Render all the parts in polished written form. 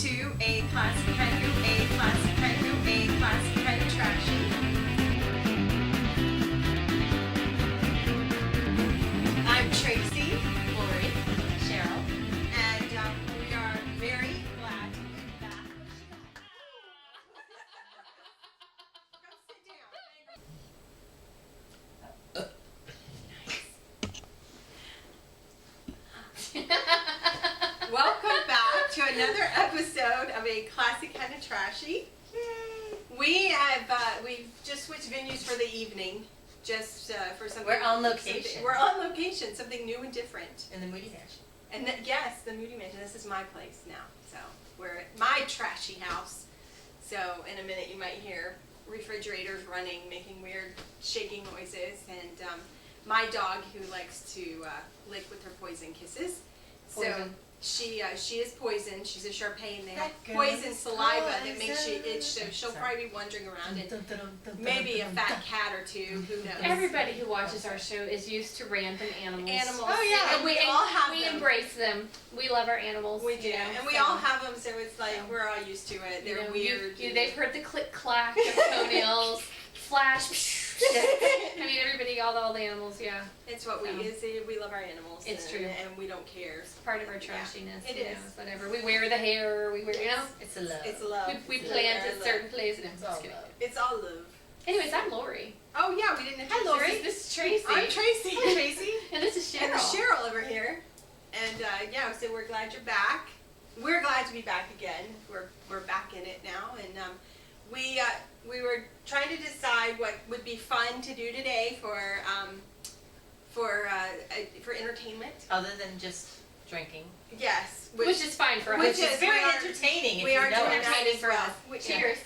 to A Classic Kind of, A Classic Kind of, A Classic Kind of Trashy. I'm Tracy, Lori, Cheryl, and we are very glad to be back. Go sit down. Welcome back to another episode of A Classic Kind of Trashy. We've just switched venues for the evening, just for something. We're on location. We're on location, something new and different. in the Moody Mansion. And yes, the Moody Mansion. This is my place now, so we're at my trashy house. So in a minute, you might hear refrigerators running, making weird shaking noises, and my dog who likes to lick with her poison kisses. Poison. So she is poison. She's a Shar-Pei, and they have That poison girl's saliva that makes she poison. itch. So she'll Sorry. probably be wandering around, and maybe a fat cat or two. Who knows? Everybody who watches our show is used to random animals. Oh yeah, And we all have we them. embrace them. We love our animals. We do, you know, and we so, all have them. So it's like we're all used to it. you They're know, weird. they've heard the click clack of toenails, flash. I mean, everybody, all the animals. Yeah, It's what we So. is. We love our animals. It's and, true. And we don't care. it's part of our trashiness. It you know, is. it's whatever. We wear the hair. We wear, you know. It's a love. It's love. We It's plant love. at certain places. No, I'm It's just all kidding. love. It's all love. Anyways, I'm Lori. Oh yeah, we didn't. Hi, Lori. This is Tracy. I'm Tracy. Tracy. And this is And Cheryl. Cheryl over here. And yeah, so we're glad you're back. We're glad to be back again. We're back in it now, and we were trying to decide what would be fun to do today for entertainment. Other than just drinking. Yes, Which is fine for us. which Which is very we are- entertaining if we you are know doing it. that Entertaining as for well. us. Cheers.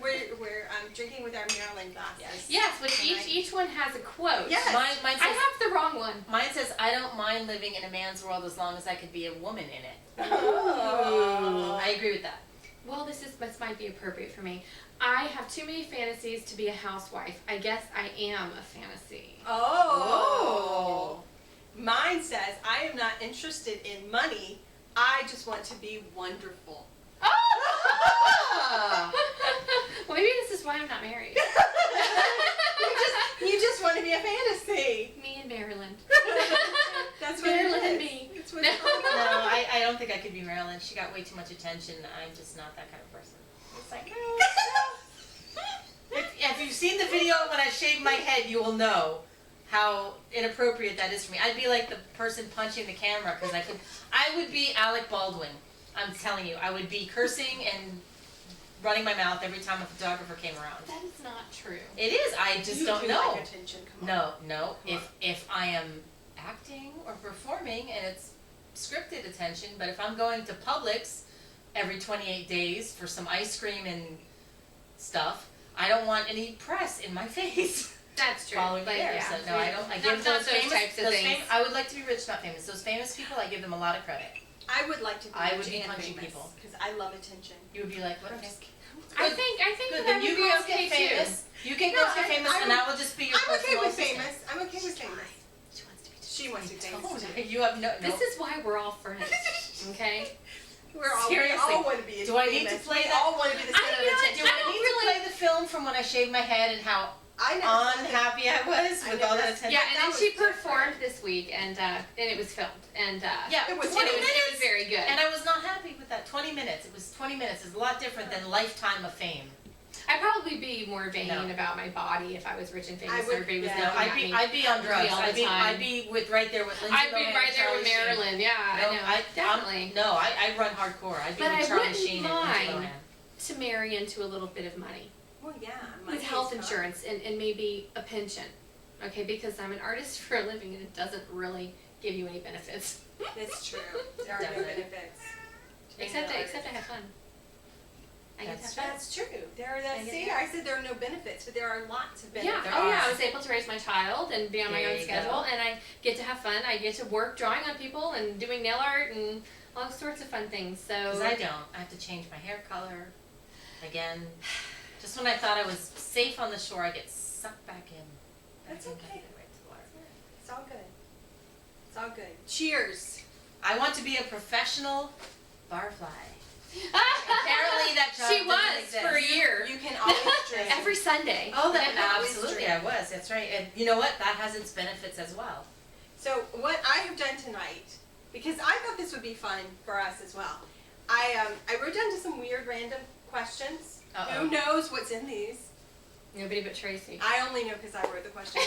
We're drinking with our Maryland glasses. Yes, which each one has a quote. Yes. Mine I says, have the wrong one. mine says, I don't mind living in a man's world as long as I could be a woman in it. Oh. I agree with that. Well, this might be appropriate for me. I have too many fantasies to be a housewife. I guess I am a fantasy. Oh. Mine says, I am not interested in money. I just want to be wonderful. Ah. Well, maybe this is why I'm not married. You just want to be a fantasy. Me and Maryland. That's what Maryland it and is. me. That's what No. it is. No, I don't think I could be Marilyn. She got way too much attention. I'm just not that kind of person. It's like, if you've seen the video when I shaved my head, you will know how inappropriate that is for me. I'd be like the person punching the camera because I would be Alec Baldwin. I'm telling you, I would be cursing and running my mouth every time a photographer came around. That is not true. It is. I just You don't do know. like attention. Come on. No. Come If I am acting or performing and it's scripted attention, but if I'm going to Publix every 28 days for some ice cream and stuff, I don't want any press in my face. That's true. Following me there. yeah. So no, I don't. I give Not those those famous, types of those things. I would like to be rich, not famous. Those famous people, I give them a lot of credit. I would like to be I would rich be and punching famous, people. because I love attention. You would be like, what? I'm Okay. just kidding. I think Good. that Then would you be girls okay get famous. You can No, girls get famous, and I will just be your I'm okay personal with assistant. famous. I'm okay with famous. She wants to be. She wants to be famous. Told too. you. You have no. This is why we're all friends. Okay? We all Seriously. want to be Do I need to famous. play We that? all want to be the center of you know what? attention. Do I don't need really- to play the film from when I shaved my head and how I never saw it. unhappy I was I with all never- that attention? Yeah, and that then was she different. performed this week, and it was filmed, and Yeah, It was and 20 it minutes. was very good. And I was not happy with that. 20 minutes. It was 20 minutes. It's a lot different than lifetime of fame. I'd probably be more vain No. about my body if I was rich and famous. I would- Everybody was yeah. looking at me. I'd be on drugs. all the time. I'd be with right there with Lindsay I'd be Lohan right and there with Charlie Sheen. Marilyn. Yeah, No, I know. Definitely. I run hardcore. I'd be But with I Charlie wouldn't Sheen and Lindsay mind. Lohan. To marry into a little bit of money Well, yeah. with health insurance and maybe a pension. Okay, because I'm an artist for a living and it doesn't really give you any benefits. That's true. There are no Definitely. benefits. Except I have fun. I get to have fun. That's true. There are I get see, that. I said there are no benefits, but there are lots of benefits. Yeah, There oh yeah, are. I was able to raise my child and be on my There own you schedule, go. and I get to have fun. I get to work drawing on people and doing nail art and all sorts of fun things. So Because I don't. I have to change my hair color again. Just when I thought I was safe on the shore, I get sucked back in. That's Back in, okay. right to the water. It's all good. It's all good. Cheers. I want to be a professional Barfly. Apparently that job She doesn't was exist. for a year. You can always dream. Every Sunday. Oh, that You can always absolutely, dream. I was. That's right. And you know what? That has its benefits as well. So what I have done tonight, because I thought this would be fun for us as well, I wrote down just some weird random questions. Uh-oh. Who knows what's in these? Nobody but Tracy. I only know because I wrote the questions.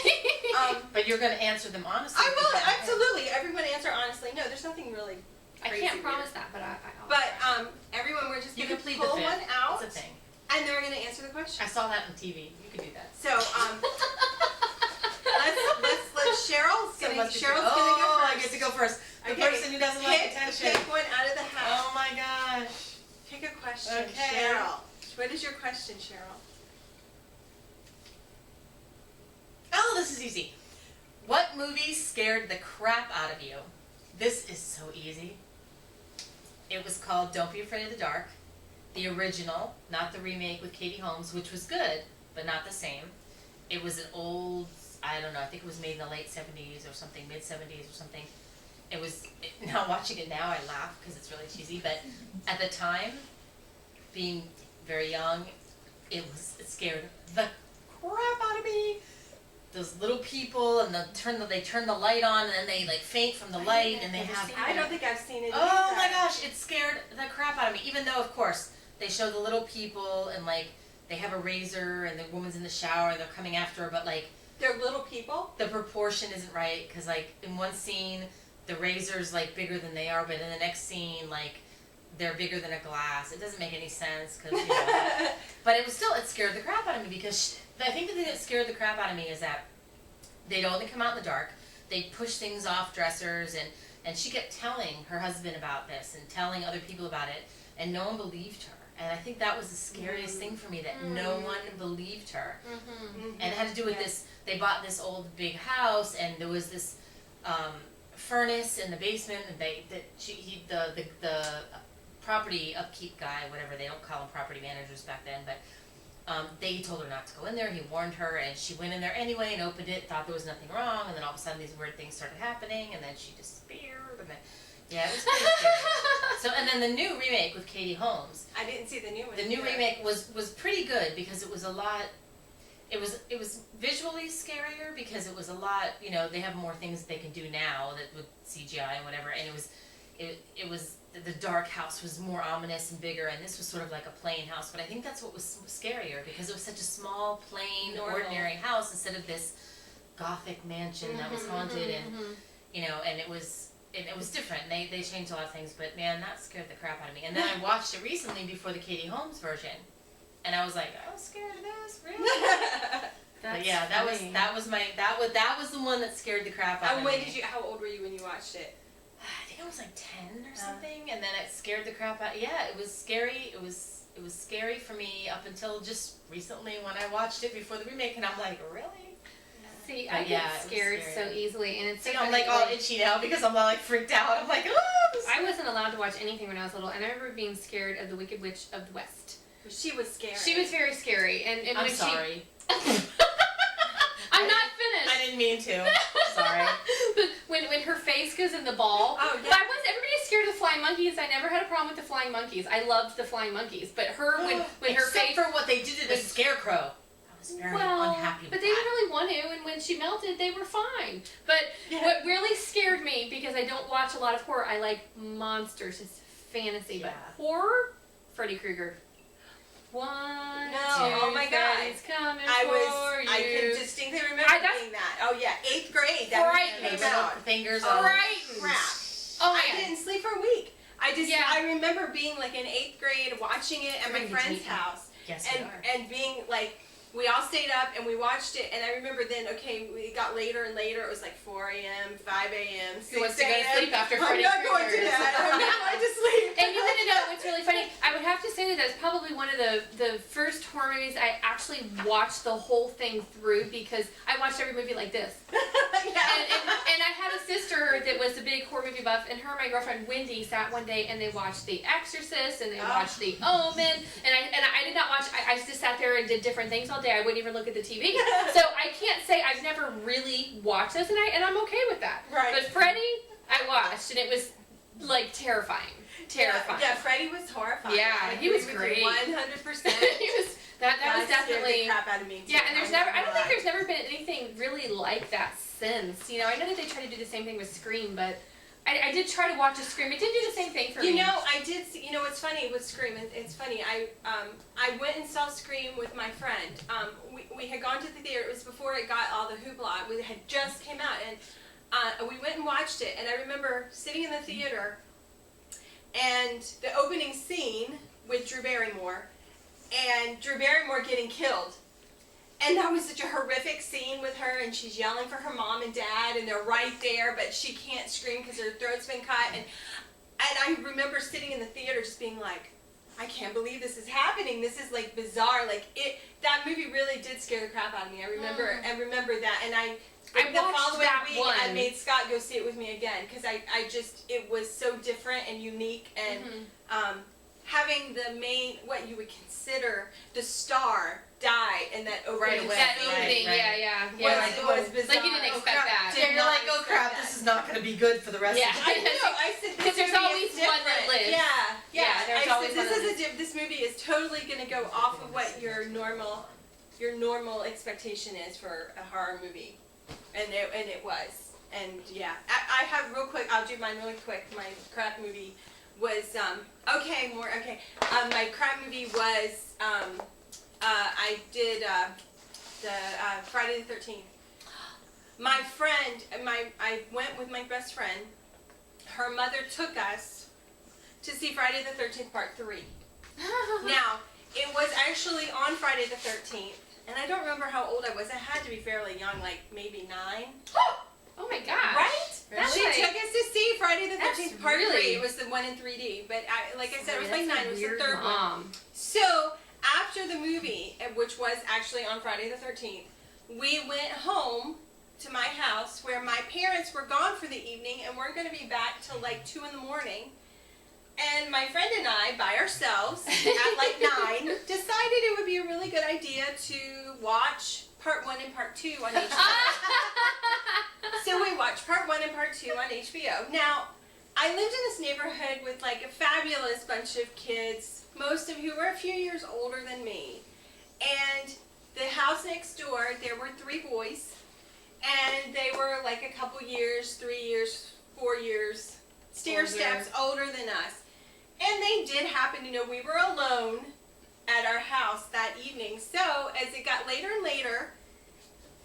But you're going to answer them honestly. I will, absolutely. Everyone answer honestly. No, there's nothing really I crazy can't promise weird. that, but I'll But everyone, we're just You going can to plead pull the one fifth. out, It's a thing. and they're going to answer the question. I saw that on TV. You could do that. So let's Cheryl's So gonna must be Cheryl's true. gonna go Oh, first. I get to go first. The Okay, person who doesn't like attention. Pick one out of the hat. Oh my gosh. Pick a question, Okay. Cheryl. What is your question, Cheryl? Oh, this is easy. What movie scared the crap out of you? This is so easy. It was called Don't Be Afraid of the Dark. The original, not the remake with Katie Holmes, which was good, but not the same. It was an old, I don't know, I think it was made in the late 70s or something, mid 70s or something. Now watching it now I laugh because it's really cheesy, but at the time, being very young, it scared the crap out of me. Those little people, and they turn the light on, and then they like faint from the light, and they have. I don't think I've seen it. Oh either. my gosh, it scared the crap out of me. Even though, of course, they show the little people, and like they have a razor, and the woman's in the shower, they're coming after her, but like They're little people. the proportion isn't right, because like in one scene, the razor's like bigger than they are, but in the next scene, like they're bigger than a glass. It doesn't make any sense, because you know. But it scared the crap out of me, because I think the thing that scared the crap out of me is that they'd only come out in the dark. They'd push things off dressers, and she kept telling her husband about this and telling other people about it, and no one believed her. And I think that was the scariest thing for me, that no one believed her. Mm-hmm. And it had to do with this, they bought this old big house, and there was this furnace in the basement, and the property upkeep guy, whatever, they don't call them property managers back then, but they told her not to go in there. He warned her, and she went in there anyway and opened it, thought there was nothing wrong, and then all of a sudden these weird things started happening, and then she disappeared, and then, yeah, it was pretty scary. So, and then the new remake with Katie Holmes, I didn't see the new one. the new either. remake was pretty good, because it was a lot, it was visually scarier, because it was a lot, you know, they have more things that they can do now that with CGI and whatever, and it was the dark house was more ominous and bigger, and this was sort of like a plain house, but I think that's what was scarier, because it was such a small, plain, Normal. ordinary house instead of this gothic mansion that was haunted, and you know, and it was different. They changed a lot of things, but man, that scared the crap out of me. And then I watched it recently before the Katie Holmes version, and I was like, I was scared of this, really? But yeah, that was the one that scared the crap out of me. How old were you when you watched it? I think I was like 10 or something, and then it scared the crap out. Yeah, it was scary. It was scary for me up until just recently when I watched it before the remake, and I'm like, really? See, But I yeah, get it was scared so scary. easily, and it's so See, I'm funny, like all itchy now because I'm all like freaked out. I'm like, oh. I wasn't allowed to watch anything when I was little, and I remember being scared of the Wicked Witch of the West. She was scary. She was very scary, and I'm when sorry. I'm not finished. I didn't mean to. Sorry. when her face goes in the ball. Oh, yeah. But everybody's scared of the flying monkeys. I never had a problem with the flying monkeys. I loved the flying monkeys. But her when her Except face for what they did to the scarecrow. I was very unhappy with but they that. didn't really want to, and when she melted, they were fine. But what really scared me, because I don't watch a lot of horror, I like monsters, it's fantasy. Yeah. But horror, Freddy Krueger. One, No, two, oh my God. Freddy's coming I for you. can distinctly remember that's- being that. Oh yeah, 8th grade. That Frightening. came out. Fingers Oh, on. Frightened. crap. Oh my I God. didn't sleep for a week. Yeah. I remember being like in 8th grade, watching it at my Friends friend's meeting. house, Yes, and we are. and being like, we all stayed up and we watched it, and I remember then, okay, we got later and later. It was like 4 a.m., 5 a.m., 6 Who wants to go to a.m. sleep after I'm Freddy not going to Krueger? that. I'm not going to sleep. And you want to know what's really funny? I would have to say that that's probably one of the first horror movies I actually watched the whole thing through, because I watched every movie like this. Yeah. And I had a sister that was a big horror movie buff, and her and my girlfriend Wendy sat one day and they watched The Exorcist and they watched The Omen, and I did not watch. I just sat there and did different things all day. I wouldn't even look at the TV. So I can't say I've never really watched this, and I'm okay with that. Right. But Freddy, I watched, and it was like terrifying. Terrifying. Yeah, Freddie was horrifying. Yeah, I he was agree with you great. 100%. He was that was Scared definitely the crap out of me too. yeah, and I don't think lie. there's never been anything really like that since. You know, I know that they try to do the same thing with Scream, but I did try to watch a Scream. It didn't do the same thing for me. You know, I did see, you know, it's funny with Scream, it's funny, I went and saw Scream with my friend. We had gone to the theater, it was before it got all the hoopla, it had just came out, and we went and watched it, and I remember sitting in the theater, and the opening scene with Drew Barrymore, and Drew Barrymore getting killed. And that was such a horrific scene with her, and she's yelling for her mom and dad, and they're right there, but she can't scream because her throat's been cut. And I remember sitting in the theater just being like, I can't believe this is happening. This is like bizarre. Like that movie really did scare the crap out of me. I remember that, and the watched following that week one. I made Scott go see it with me again because it was so different and unique, and having the main, what you would consider the star die in that Right opening away. that scene opening, right. yeah. was bizarre. Like you didn't expect that. Did Yeah, you're like, not oh crap, expect this is not going to be good for the rest Yeah. of the I know. I said Because this there's movie always is one that different. lives. Yeah. Yeah, there's I always said one that this movie is totally going to go off of what your normal expectation is for a horror movie, and it was. And yeah, I have real quick. I'll do mine really quick. My crap movie was my crap movie was I did the Friday the 13th. My friend, I went with my best friend. Her mother took us to see Friday the 13th Part 3. Now, it was actually on Friday the 13th, and I don't remember how old I was. I had to be fairly young, like maybe 9. Oh my gosh. Right? Really? She took us to see Friday the 13th That's Part 3. really- It was the one in 3D, but like I said, it was That's like a 9. It was the weird third one. mom. So, after the movie, which was actually on Friday the 13th, we went home to my house where my parents were gone for the evening and weren't going to be back till like 2 in the morning. And my friend and I, by ourselves, at like 9, decided it would be a really good idea to watch Part 1 and Part 2 on HBO. So we watched Part 1 and Part 2 on HBO. Now, I lived in this neighborhood with like a fabulous bunch of kids, most of who were a few years older than me. And the house next door, there were 3 boys, and they were like a couple years, 3 years, 4 years, stair steps older than us. And they did happen to know we were alone at our house that evening. So as it got later and later,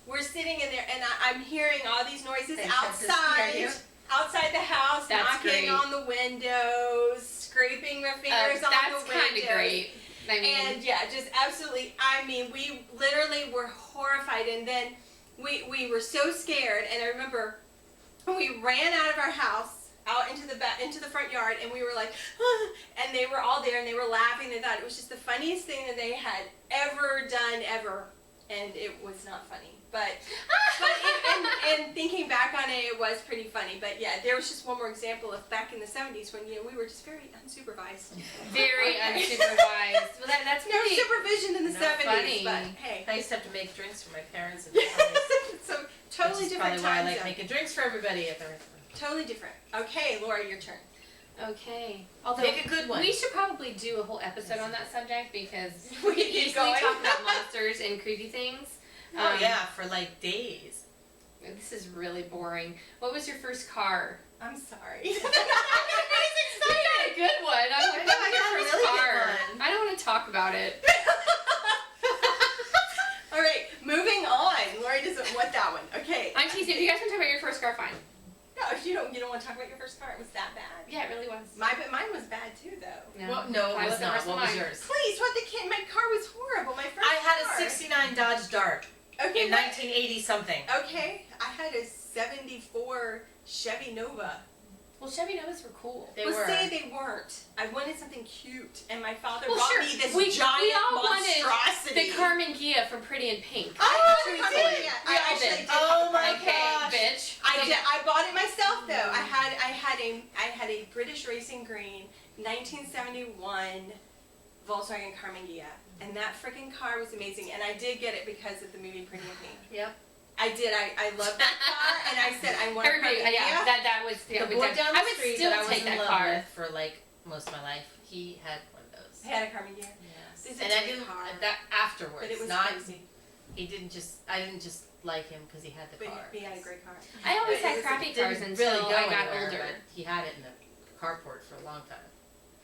we're sitting in there, and I'm hearing all these noises They kept us hearing outside the house, That's knocking great. on the windows, scraping their fingers on the windows. That's kind of great. I mean, And yeah, just absolutely, I mean, we literally were horrified, and then we were so scared, and I remember we ran out of our house, out into the front yard, and we were like, ah, and they were all there, and they were laughing. They thought it was just the funniest thing that they had ever done, ever, and it was not funny. But and thinking back on it, it was pretty funny. But yeah, there was just one more example of back in the 70s when we were just very unsupervised. very unsupervised. Well, that's No pretty. supervision in the Not 70s, funny. but hey. I used to have to make drinks for my parents and So totally Which is different probably why I time like zone. making drinks for everybody at the restaurant. Totally different. Okay, Laura, your turn. Okay. Although Pick a good one. we should probably do a whole episode on that subject because We we can could keep easily going. talk about monsters and creepy things. Oh yeah, for like days. This is really boring. What was your first car? I'm sorry. You got a good one. I'm like, I know, what I was your got a first really good car? one. I don't want to talk about it. All right, moving on. Lori doesn't want that one. Okay. I'm teasing. If you guys want to talk about your first car, fine. No, if you don't want to talk about your first car, it was that bad. Yeah, it really was. Mine was bad too, though. Well, no, Mine it was the not. worst What of was mine. yours? Please, what the kid? My car was horrible. My first I had car. a '69 Dodge Dart Okay, in what- 1980 something. Okay, I had a '74 Chevy Nova. Well, Chevy Novas were cool. They well, were. say they weren't. I wanted something cute, and my father Well, bought sure. me this We giant all wanted monstrosity. The Carmen Gia from Pretty in Pink. Oh, Truthfully. yeah, We I all actually did. did. Oh my Okay, gosh. bitch. I bought it myself though. I had a British Racing Green 1971 Volkswagen Carmen Gia, and that freaking car was amazing. And I did get it because of the movie Pretty in Pink. Yep. I did. I love that car, and I said I want a Everybody, Carmania. yeah, that was The boy down the I would street still that I was take in that love car. with for like most of my life, he had one of those. I had a Carmania. Yes. It's a And I great didn't car. that afterwards. But it was not crazy. I didn't just like him because he had the But car. he had a great car. I always It had was- crappy Didn't cars until really go I got anywhere, older. but he had it in the carport for a long time.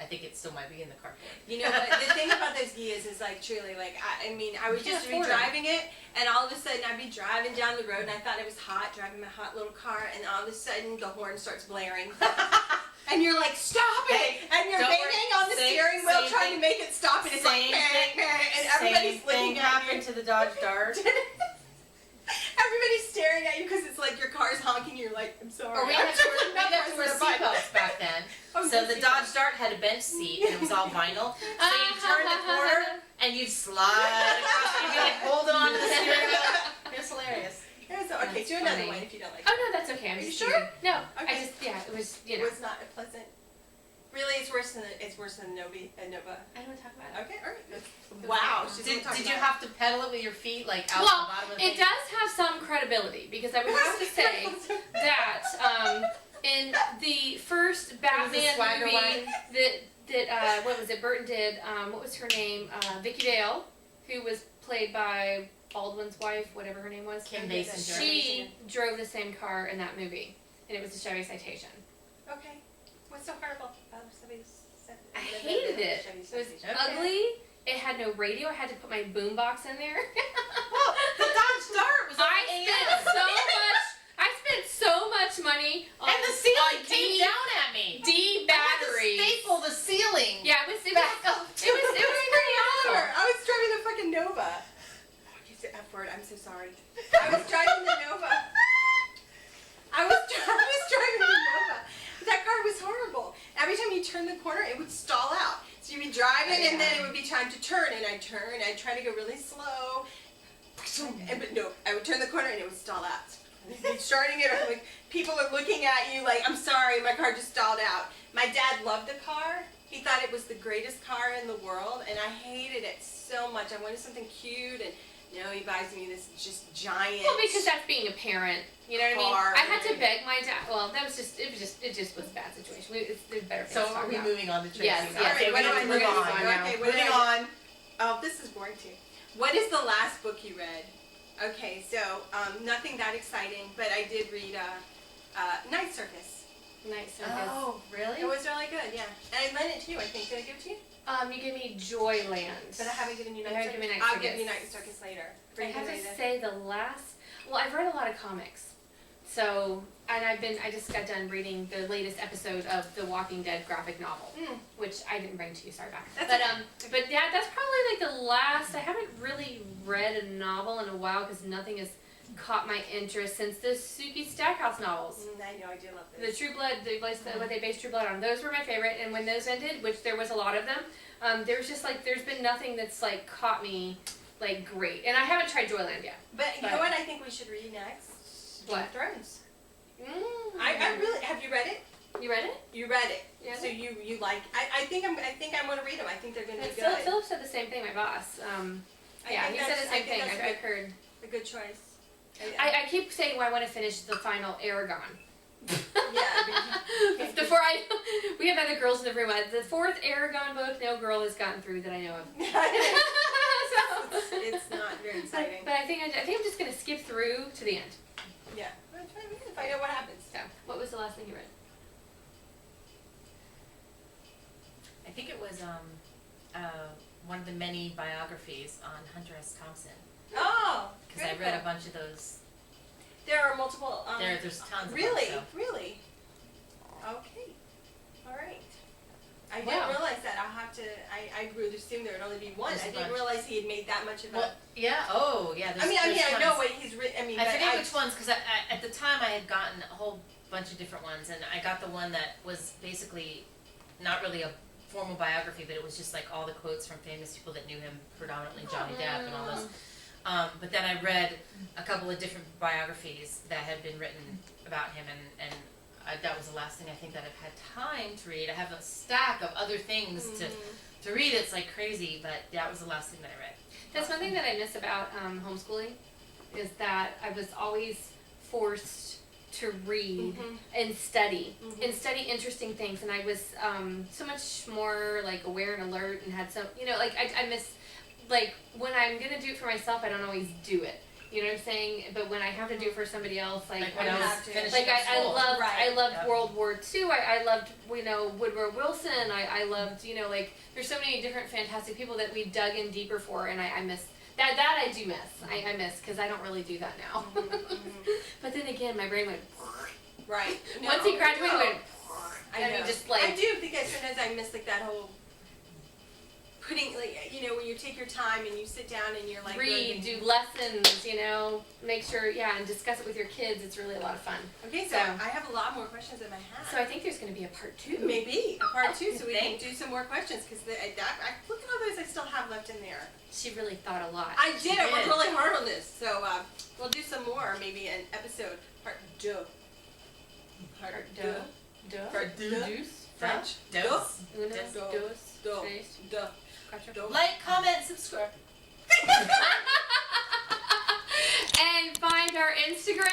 I think it still might be in the carport. You know what? The thing about those Gias is like truly like I mean I would You can't just be afford 'em. driving it, and all of a sudden I'd be driving down the road, and I thought it was hot driving my hot little car, and all of a sudden the horn starts blaring. And you're like, stop it! Hey, And you're don't banging worry. on the Same- steering wheel same trying thing- to make it stop, and it's like, same meh, thing- meh, and everybody's Same looking thing at happened you. to the Dodge Dart. Everybody's staring at you because it's like your car's honking. You're like, I'm sorry. Or we I'm had to turning that wear person to buy that. seatbelts back then. Oh, So no the seatbelts. Dodge Dart had a bench seat and it was all vinyl. So you turn the corner and you'd slide across. You'd be like holding on to the steering wheel. It was hilarious. Yeah, so, okay, That's do another funny. one if you don't like Oh it. no, that's okay. I'm Are you just sure? teasing. No, I Okay. just it was It know. was not a pleasant. Really, it's worse than Nova. I don't want to talk about it. Okay, all right. Wow. She's Did talking you about have to pedal it with your feet like out Well, the bottom of the it thing? does have some credibility because I would have to say that in the first Batman swagger movie line. that what was it? Burton did. What was her name? Vicki Vale, who was played by Baldwin's wife, whatever her name was. Kim Basinger. She drove the same car in that movie, and it was a Chevy Citation. Okay. What's so horrible about I hated it. It was Okay. ugly. It had no radio. I had to put my boombox in there. Well, the Dodge Dart was on I spent so much money on and the ceiling on came down at me. D I had to batteries. staple the ceiling. Yeah, it was Back up. pretty awful. I was driving the fucking Nova. Oh, you said F word. I'm so sorry. I was driving the Nova. I was driving the Nova. That car was horrible. Every time you turn the corner, it would stall out. So you'd be driving, and then it would be time to turn, and I'd turn, and I'd try to go really slow. But no, I would turn the corner, and it would stall out. And starting it, like people are looking at you, like I'm sorry, my car just stalled out. My dad loved the car. He thought it was the greatest car in the world, and I hated it so much. I wanted something cute, and no, he buys me this just giant. Well, because that's being a parent. You know what I mean? Car. I had to beg my dad. Well, that was just it just was a bad situation. There's better things So to talk are we about. moving on to Trashy? Yes, now? yes. Okay, What do I move do? on. Okay, what do Moving I on. Oh, this is boring too. What is the last book you read? Okay, so nothing that exciting, but I did read Night Circus. Nice circus. Oh, really? It was really good, yeah. And I lent it to you, I think. Did I give it to you? You gave me Joyland. But I haven't given you You Night haven't Circus. given me Night I'll give Circus. you Night Circus later. I have Read to it. say the last. Well, I've read a lot of comics, so and I just got done reading the latest episode of the Walking Dead graphic novel, Mm. which I didn't bring to you. Sorry about that. That's But yeah, that's probably like the last. I haven't really read a novel in a while because nothing has caught my interest since the Suki Stackhouse novels. I know, I do love The this. True Blood, what they based True Blood on, those were my favorite. And when those ended, which there was a lot of them, there was just like there's been nothing that's like caught me like great. And I haven't tried Joyland yet. But you know what I think we should read next? Game What? of Thrones. Mm. I really, have you read it? You read it? You read it. Yeah. So you like, I think I'm going to read them. I think they're going to be Philip, good. Philip said the same thing. My boss. I Yeah, think he said that's- the same I think thing. that's I've heard. a good choice. I keep saying I want to finish the final Aragon. Yeah, Before we have other girls in the room. The fourth Aragon book, no girl has gotten through that I know of. So, it's not very exciting. but I think I'm just gonna skip through to the end. Yeah, I'm trying to find out what happens. So, what was the last thing you read? I think it was one of the many biographies on Hunter S. Thompson. Oh, Because I read a bunch of those. There are multiple. There's tons of Really, them. So. really. Okay, all right. I Wow. didn't realize that. I'll have to. I would assume there would only be one. There's a I didn't bunch. realize he had made that much of a. Well, yeah. Oh, yeah. I mean, I there's know tons. what he's written. I mean, I but forget which ones because at the time I had gotten a whole bunch of different ones, and I got the one that was basically not really a formal biography, but it was just like all the quotes from famous people that knew him, predominantly Johnny Depp and all those. But then I read a couple of different biographies that had been written about him, and that was the last thing I think that I've had time to read. I have a stack of other things to read. It's like crazy, but that was the last thing that I read. That's one thing that I miss about homeschooling is that I was always forced to read Mhm. and study Mhm. and study interesting things, and I was so much more like aware and alert, and had so like I miss, like when I'm gonna do it for myself, I don't always do it. You know what I'm saying? But when I have to do it for somebody else, like when I was finishing like I school. loved Right. I loved Yep. World War II. I loved Woodrow Wilson. I loved like there's so many different fantastic people that we dug in deeper for, and I miss that I do miss. I miss because I don't really do that now. Mhm, mhm. But then again, my brain went. Right. No, Once he graduated, no. went. I I mean, know. just like- I do think sometimes I miss like that whole putting, like, when you take your time and you sit down and you're like Read, really- do lessons, make sure, and discuss it with your kids. It's really a lot of fun. Okay, so So- I have a lot more questions in my hat. So I think there's going to be a part 2. Maybe a part 2, so we can Think? do some more questions because look at all those I still have left in there. She really thought a lot. I did. I worked did. really hard on this, so we'll do some more. Maybe an episode part 2. Part deux. deux. Deux. Part deux. Deux. French. Dos. Uno, Dos. dos, Dos. tres, Duh. cuatro. Duh. Like, comment, subscribe. And find our Instagram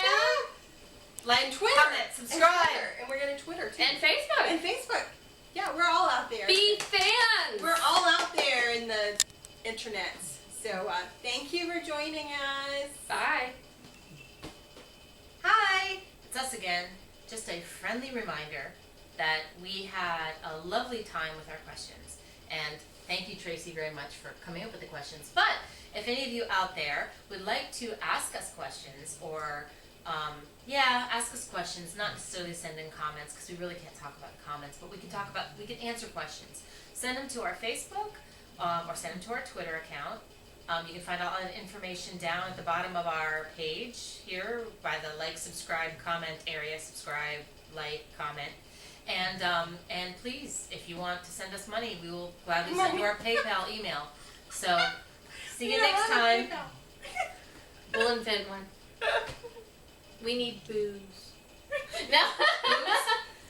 Like, And Twitter. comment, And subscribe. Twitter. And we're gonna Twitter too. and Facebook. And Facebook. Yeah, we're all out there. Be fans. We're all out there in the internets. So thank you for joining us. Bye. Hi. It's us again. Just a friendly reminder that we had a lovely time with our questions. And thank you, Tracy, very much for coming up with the questions. But if any of you out there would like to ask us questions or, ask us questions, not necessarily send in comments because we really can't talk about comments, but we can answer questions. Send them to our Facebook or send them to our Twitter account. You can find all the information down at the bottom of our page here by the like, subscribe, comment area. Subscribe, like, comment. And please, if you want to send us money, we will gladly send you our PayPal email. So, see you next time. We'll invent one. We need booze. No.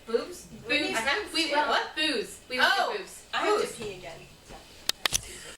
Boobs? Booze. I haven't We seen will. what? Booze. We Oh. want booze. I have to Who's? pee again.